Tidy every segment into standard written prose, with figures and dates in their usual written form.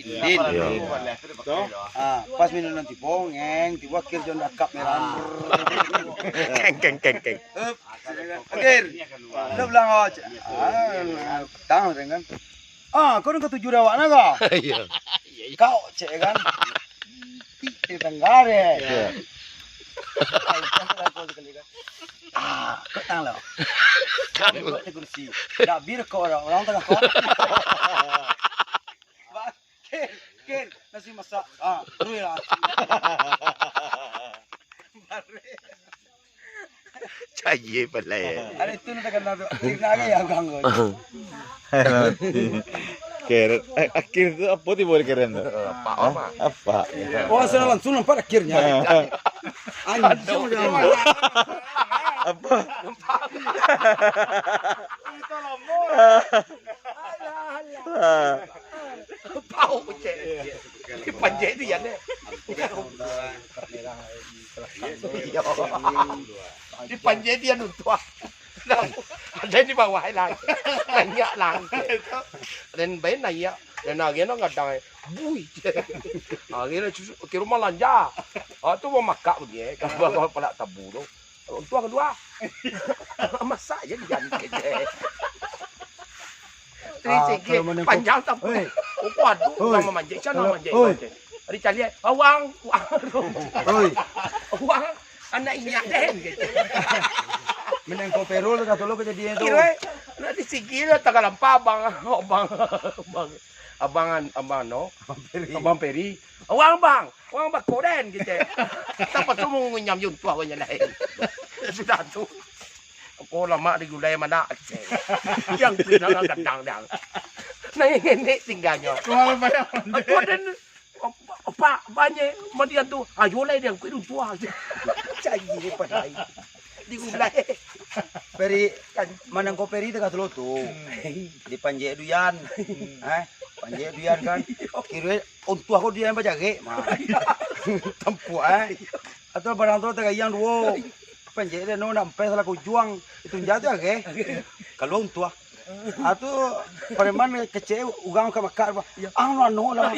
Din. Pas minum nanti ngeng, tiba kir jon dakap meran. Keng. Kir. Lu bilang aja. Tahu kan? Kau nak tujuh rawak naga? Iya. Kau cek kan? Di Tenggara. Kau tang lo. Kau di kursi. Dah bir kau orang tengah kau. Kir, nasi masak. Rui lah. Caye pala ya. Ada itu nanti kan nanti lagi ya ganggu. Keren. Akhir itu apa sih boleh keren tuh? Apa? Oh, saya langsung nampak akhirnya. Anjing jangan. Apa? Pau cek. Di panjat itu ya deh. Di panjat dia nuntua. Ada di bawah lang. Banyak lang. Dan bayi naya. Dan akhirnya nggak ada. Bui. Akhirnya kira malah lancar. Tu mau makan dia. Kalau pelak tabu tu. Tua kedua. Masak je dia. Panjang tak apa. Waduh, nama manjat, nama manjat. Hari cari, wang. Wang, anak ini ada. Menang kau perol kata lo kejadian tu. Kira, nanti sikit tak kalampa abang Peri. Wang bang koren gitu. Tak patut mengunyam yun tua banyak lain. Sudah tu. Aku lama di gulai mana aceh. Yang pinang kadang-kadang. Nah ini tinggalnya. Aku dan apa banyak madian tu. Ayo lah dia aku tua. Cai padai. Di gulai. Peri manang kau peri dekat lo tu. Di panjat duyan. Panjat duyan kan. Kira untuk aku duyan baca ke. Tempu atau barang tu tengah yang dua. Panjat dia no nampai salah kau juang itu jatuh ke. Kalau untuk atau pareman kecil ugang ke bakar bah. No lah.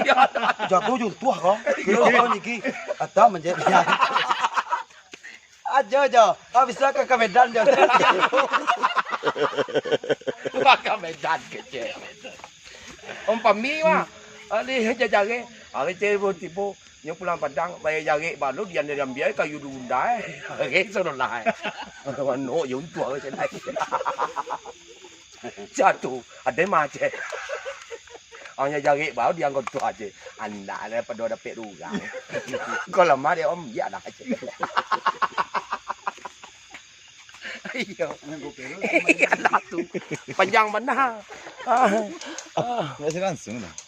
Jatuh juntuh kau. Kira kau ni atau menjadi dia. Aja. Habis lah ke Medan je. Ke Medan kecil. Pami mah. Ini jajage. Hari tiba-tiba yang pulang Padang bayar jari baru dia ambil kayu dunda. Okey sudah lah. Tuan no yung tua macam ni. Jatuh ada macam. Hanya jari baru dia angkat tua aje. Anda ada pada dapat rugang. Kalau lama dia ya dah aje. Iyo. Iya lah tu. Panjang mana? Masih langsung dah.